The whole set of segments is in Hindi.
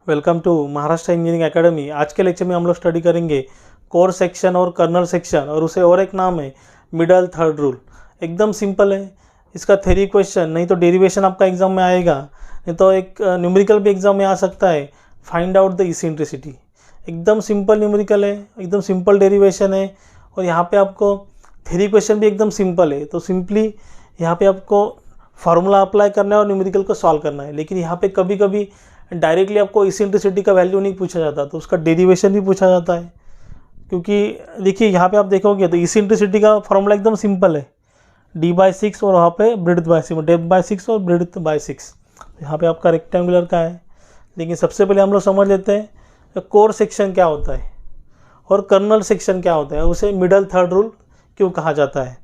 Welcome to Maharashtra engineering academy. आज के लेक्चर में हम लोग स्टडी करेंगे कोर सेक्शन और कर्नल सेक्शन, और उसे और एक नाम है मिडल थर्ड रूल। एकदम सिंपल है, इसका थ्योरी क्वेश्चन नहीं तो डेरिवेशन आपका एग्जाम में आएगा, नहीं तो एक न्यूमेरिकल भी एग्जाम में आ सकता है। फाइंड आउट द इसेंट्रिसिटी, एकदम सिंपल न्यूमेरिकल है, एकदम सिंपल डेरिवेशन है, और यहाँ पे आपको थ्योरी क्वेश्चन भी एकदम सिंपल है। तो सिंपली यहाँ पे आपको फार्मूला अप्लाई करना है और न्यूमेरिकल को सॉल्व करना है। लेकिन यहाँ पे कभी कभी डायरेक्टली आपको इसेंट्रिसिटी का वैल्यू नहीं पूछा जाता, तो उसका डेरिवेशन भी पूछा जाता है। क्योंकि देखिए यहाँ पे आप देखोगे तो इसेंट्रिसिटी का फार्मूला एकदम सिंपल है, d/6 और वहाँ पे ब्रेड्थ बाय 6, डेप्थ/6 और ब्रेड्थ बाय 6। यहाँ पे आपका रेक्टेंगुलर का है। लेकिन सबसे पहले हम लोग समझ लेते हैं कोर सेक्शन क्या होता है और कर्नल सेक्शन क्या होता है, उसे मिडल थर्ड रूल क्यों कहा जाता है।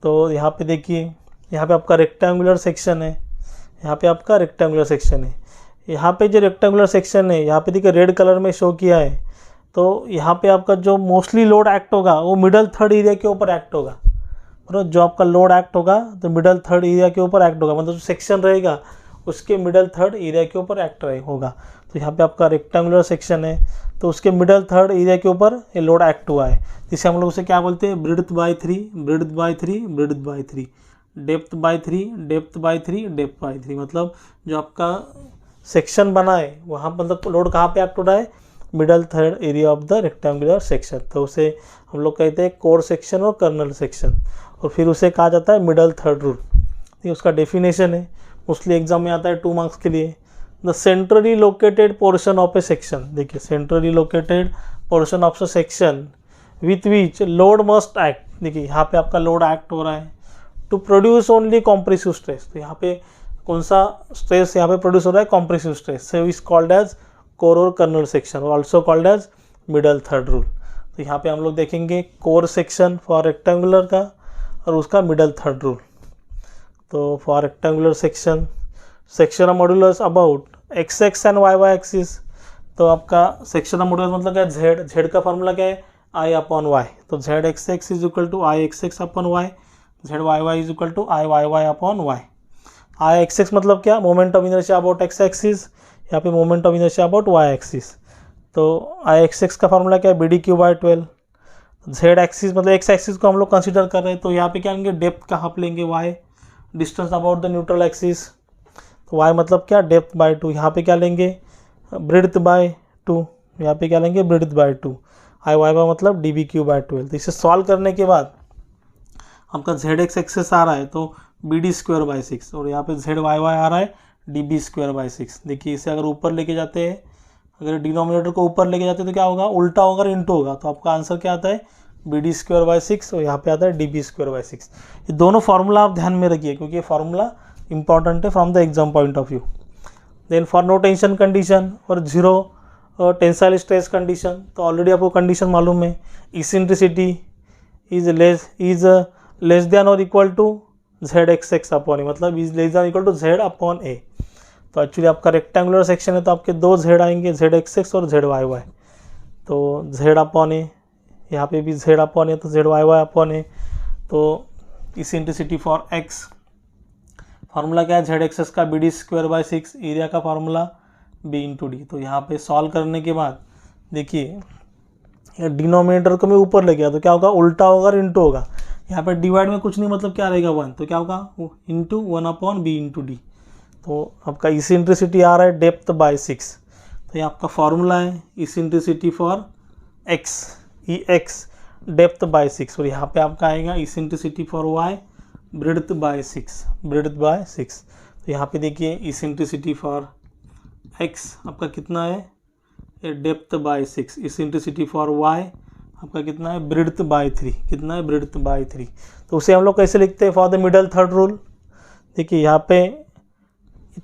तो यहाँ पे देखिए, यहाँ पे आपका रेक्टेंगुलर सेक्शन है, यहाँ पे आपका रेक्टेंगुलर सेक्शन है। यहाँ पे जो रेक्टेंगुलर सेक्शन है, यहाँ पे देखिए रेड कलर में शो किया है। तो यहाँ पे आपका जो मोस्टली लोड एक्ट होगा वो मिडल थर्ड एरिया के ऊपर एक्ट होगा। मतलब जो आपका लोड एक्ट होगा तो मिडल थर्ड एरिया के ऊपर एक्ट होगा, मतलब जो सेक्शन रहेगा उसके मिडल थर्ड एरिया के ऊपर एक्ट होगा। तो यहाँ पे आपका रेक्टेंगुलर सेक्शन है, तो उसके मिडल थर्ड एरिया के ऊपर ये लोड एक्ट हुआ है, जिसे हम लोग उसे क्या बोलते हैं, breadth by 3, breadth by 3, breadth by 3, depth by 3, depth by 3, depth by 3। मतलब जो आपका सेक्शन बना है वहाँ मतलब लोड कहाँ पे एक्ट हो रहा है, middle third area of the rectangular section. तो उसे हम लोग कहते हैं कोर सेक्शन और कर्नल सेक्शन, और फिर उसे कहा जाता है मिडल थर्ड रूल। ये उसका डेफिनेशन है, मोस्टली एग्जाम में आता है 2 मार्क्स के लिए। The centrally located portion of a section, देखिए centrally located portion of a section with which load must act. देखिए यहाँ पे आपका लोड एक्ट हो रहा है to produce only compressive stress. तो यहाँ पे कौन सा स्ट्रेस यहाँ पे प्रोड्यूस हो रहा है, compressive stress. So is called as core और कर्नल सेक्शन, और also called as middle third rule. तो यहाँ पे हम लोग देखेंगे कोर सेक्शन फॉर रेक्टेंगुलर का और उसका मिडल थर्ड रूल। तो for rectangular section, section of modulus about x x and y y axis. तो आपका सेक्शन ऑफ मॉड्यूलस मतलब क्या है, जेड, जेड का फॉर्मूला क्या है, आई अपॉन वाई। तो Z x x is equal to I x x upon y, Z y y is equal to I y y upon y. I x x मतलब क्या, moment of inertia about x axis, यहाँ पे moment of inertia about y axis. तो आई एक्स एक्स का फॉर्मूला क्या है, b d cube by 12। Z axis मतलब एक्स एक्सिस को हम लोग कंसीडर कर रहे हैं, तो यहाँ पे क्या लेंगे, डेप्थ का हाफ लेंगे, y distance about the neutral axis. तो वाई मतलब क्या, डेप्थ बाय 2। यहाँ पे क्या लेंगे, ब्रेड्थ बाय 2, यहाँ पे क्या लेंगे, ब्रेड्थ बाय 2। आई वाई वाई मतलब डी बी क्यू बाय 12। तो इसे सॉल्व करने के बाद आपका जेड एक्स एक्सेस आ रहा है तो बी डी स्क्वायर बाई 6, और यहाँ पे जेड वाई वाई आ रहा है डी बी स्क्वायर बाई 6। देखिए इसे अगर ऊपर लेके जाते हैं, अगर डिनोमिनेटर को ऊपर लेके जाते हैं तो क्या होगा, उल्टा होगा, इंटू होगा। तो आपका आंसर क्या आता है, बी डी स्क्वायर बाई 6, और यहाँ पे आता है डी बी स्क्वायर बाई 6। ये दोनों फार्मूला आप ध्यान में रखिए, क्योंकि ये फार्मूला इंपॉर्टेंट है from the exam point of view. Then for no tension condition और जीरो टेंसाइल स्ट्रेस कंडीशन, तो ऑलरेडी आपको कंडीशन मालूम है, इसेंट्रिसिटी इज लेस देन और equal to Z x x upon A, मतलब is less than equal to Z upon A. तो एक्चुअली आपका रेक्टेंगुलर सेक्शन है, तो आपके 2 जेड आएंगे, जेड एक्स एक्स और जेड वाई वाई। तो जेड अपॉन ए, यहाँ पे भी जेड अपॉन ए, तो Z y y upon A. तो इसेंट्रिसिटी फॉर एक्स, फार्मूला क्या है, जेड एक्स एक्स का b d square by 6, area का फार्मूला बी इंटू डी। तो यहाँ पे सॉल्व करने के बाद देखिए डिनोमिनेटर को मैं ऊपर ले गया तो क्या होगा, उल्टा होगा और इंटू होगा। यहाँ पे डिवाइड में कुछ नहीं, मतलब क्या रहेगा 1, तो क्या होगा into 1 upon b into d. तो आपका इसेंट्रिसिटी आ रहा है डेप्थ बाय 6। तो ये आपका फार्मूला है eccentricity for x, e x depth by 6, और यहाँ पे आपका आएगा eccentricity for y breadth by 6, breadth by 6। तो यहाँ पे देखिए इसेंट्रिसिटी फॉर एक्स आपका कितना है, depth by 6, eccentricity for y आपका कितना है, ब्रेड्थ बाय 3, कितना है, ब्रेड्थ बाय 3। तो उसे हम लोग कैसे लिखते हैं, for the middle third rule. देखिए यहाँ पे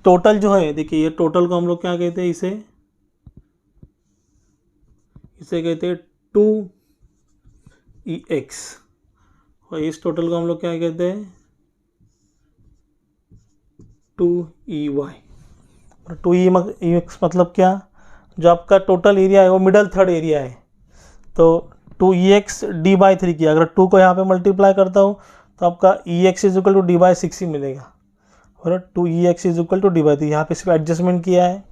टोटल जो है, देखिए ये टोटल को हम लोग क्या कहते हैं, इसे कहते हैं 2EX, और इस टोटल को हम लोग क्या कहते हैं, 2EY। और 2EX मतलब क्या, जो आपका टोटल एरिया है वो मिडल थर्ड एरिया है। तो 2EX डी बाई 3 किया, अगर 2 को यहाँ पे मल्टीप्लाई करता हूँ तो आपका EX is equal to D by 6 ही मिलेगा, और 2EX is equal to D by 3। यहाँ पे सिर्फ एडजस्टमेंट किया है,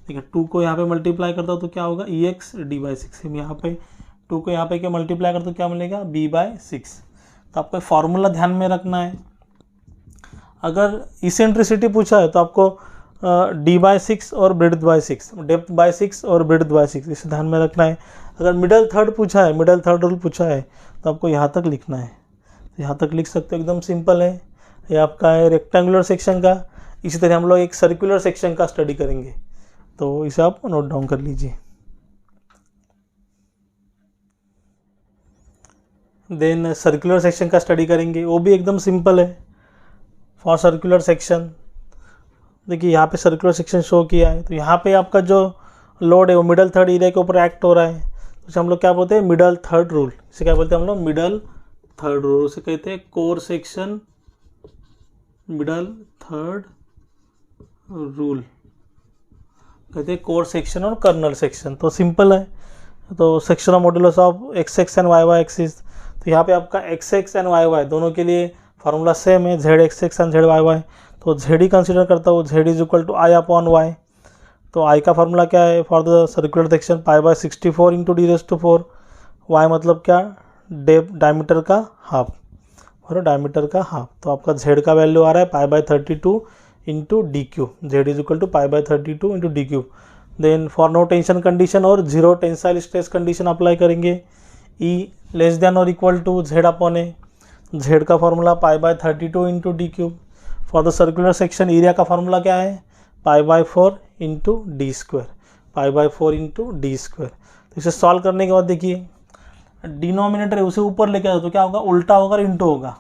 ठीक है, 2 को यहाँ पे मल्टीप्लाई करता हूँ तो क्या होगा EX d/6। यहाँ पे 2 को यहाँ पे क्या मल्टीप्लाई करता तो क्या मिलेगा B/6। तो आपको फॉर्मूला ध्यान में रखना है। अगर इसेंट्रिसिटी पूछा है तो आपको D/6 और ब्रेड्थ/6, डेप्थ/6 और ब्रेड्थ/6 इसे ध्यान में रखना है। अगर मिडल थर्ड पूछा है, मिडल थर्ड रूल पूछा है तो आपको यहाँ तक लिखना है। तो यहाँ तक लिख सकते हो, एकदम सिंपल है। ये आपका है रेक्टेंगुलर सेक्शन का। इसी तरह हम लोग एक सर्कुलर सेक्शन का स्टडी करेंगे, तो इसे आप नोट डाउन कर लीजिए। देन सर्कुलर सेक्शन का स्टडी करेंगे, वो भी एकदम सिंपल है। फॉर सर्कुलर सेक्शन देखिए यहाँ पे सर्कुलर सेक्शन शो किया है, तो यहाँ पे आपका जो लोड है वो मिडल थर्ड एरिया के ऊपर एक्ट हो रहा है, तो इसे हम लोग क्या बोलते हैं मिडल थर्ड रूल। इसे क्या बोलते हैं हम लोग मिडल थर्ड रूल। उसे कहते हैं core section middle third rule, कहते हैं कोर सेक्शन और कर्नल सेक्शन। तो सिंपल है। तो section of modulus of XX and YY axis, तो यहाँ पे आपका XX एंड YY दोनों के लिए फार्मूला सेम है, ZXX एंड ZYY। तो Z ही कंसिडर करता हूँ, Z is equal to I/Y। तो I का फार्मूला क्या है for the circular section π/64 into d⁴। Y मतलब क्या डायमीटर का हाफ, और डायमीटर का हाफ। तो आपका Z का वैल्यू आ रहा है π/32 into d³। Z is equal to π/32 into d³। Then for no tension condition और zero tensile stress condition apply करेंगे। E लेस देन और इक्वल टू Z/A। Z का formula π/32 into d³। For the circular section area का फार्मूला क्या है π/4 इंटू d², π/4 इंटू d²। तो इसे सॉल्व करने के बाद देखिए डिनोमिनेटर है उसे ऊपर लेके आओ तो क्या होगा उल्टा होगा, इंटू होगा।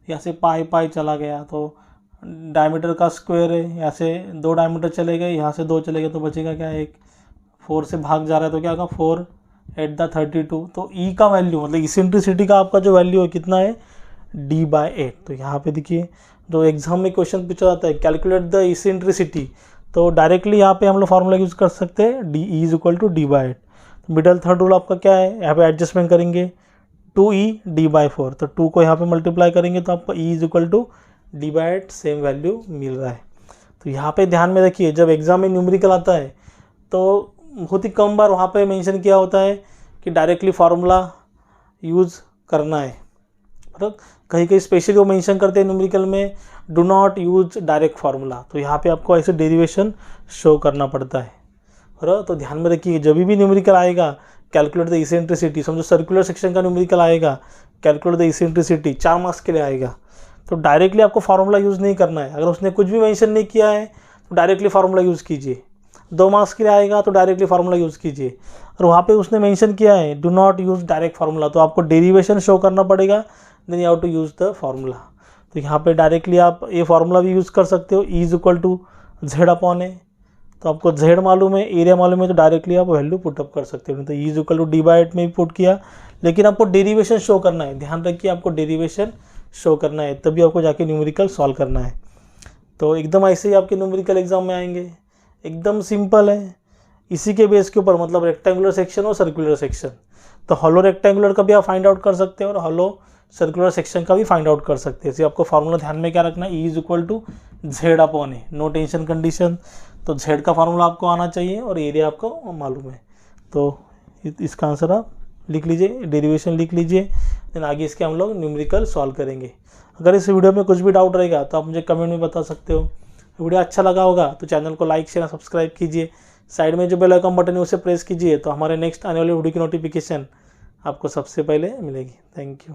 यहाँ से पाई चला गया तो डायमीटर का स्क्वायर है, यहाँ से 2 डायमीटर चले गए, यहाँ से 2 चले गए तो बचेगा क्या 1। 4 से भाग जा रहा है तो क्या होगा 4 @ 32। तो E का वैल्यू मतलब इसेंट्रिसिटी का आपका जो वैल्यू है कितना है D/8। तो यहाँ पे देखिए जो एग्जाम में क्वेश्चन पूछा जाता है कैलकुलेट द इसेंट्रिसिटी, तो डायरेक्टली यहाँ पे हम लोग फार्मूला यूज़ कर सकते हैं E is equal to D/8। Middle third rule आपका क्या है, यहाँ पे एडजस्टमेंट करेंगे 2E D/4, तो 2 को यहाँ पे मल्टीप्लाई करेंगे तो आपको E is equal to D/8 same value मिल रहा है। तो यहाँ पे ध्यान में रखिए जब एग्जाम में न्यूमेरिकल आता है तो बहुत ही कम बार वहाँ पे मेंशन किया होता है कि डायरेक्टली फार्मूला यूज़ करना है, मतलब कहीं कहीं स्पेशली वो मेंशन करते हैं न्यूमेरिकल में do not use direct formula. तो यहाँ पे आपको ऐसे डेरिवेशन शो करना पड़ता है। और तो ध्यान में रखिए जब भी न्यूमेरिकल आएगा कैलकुलेट द इसेंट्रिसिटी, समझो सर्कुलर सेक्शन का न्यूमेरिकल आएगा कैलकुलेट द इसेंट्रिसिटी 4 मार्क्स के लिए आएगा, तो डायरेक्टली आपको फार्मूला यूज़ नहीं करना है। अगर उसने कुछ भी मेंशन नहीं किया है तो डायरेक्टली फार्मूला यूज़ कीजिए। 2 मार्क्स के लिए आएगा तो डायरेक्टली फार्मूला यूज़ कीजिए। और वहाँ पे उसने मेंशन किया है do not use direct formula, तो आपको डेरिवेशन शो करना पड़ेगा, then you have to use the formula. तो यहाँ पे डायरेक्टली आप ये फार्मूला भी यूज़ कर सकते हो E is equal to Z/A। तो आपको Z मालूम है, एरिया मालूम है, तो डायरेक्टली आप वैल्यू पुटअप कर सकते हो। तो E is equal to D/8 में भी पुट किया, लेकिन आपको डेरिवेशन शो करना है। ध्यान रखिए आपको डेरिवेशन शो करना है, तभी आपको जाके न्यूमेरिकल सॉल्व करना है। तो एकदम ऐसे ही आपके न्यूमेरिकल एग्जाम में आएंगे, एकदम सिंपल है। इसी के बेस के ऊपर मतलब रेक्टेंगुलर सेक्शन और सर्कुलर सेक्शन, तो हॉलो रेक्टेंगुलर का भी आप फाइंड आउट कर सकते हो और हॉलो सर्कुलर सेक्शन का भी फाइंड आउट कर सकते हैं। इसे आपको फार्मूला ध्यान में क्या रखना है E is equal to Z/A, no tension condition. तो Z का फार्मूला आपको आना चाहिए और एरिया आपको मालूम है, तो इसका आंसर आप लिख लीजिए, डेरिवेशन लिख लीजिए, देन आगे इसके हम लोग न्यूमेरिकल सॉल्व करेंगे। अगर इस वीडियो में कुछ भी डाउट रहेगा तो आप मुझे कमेंट में बता सकते हो। वीडियो अच्छा लगा होगा तो चैनल को लाइक शेयर सब्सक्राइब कीजिए। साइड में जो बेल आइकन बटन है उसे प्रेस कीजिए, तो हमारे नेक्स्ट आने वाली वीडियो की नोटिफिकेशन आपको सबसे पहले मिलेगी। Thank you.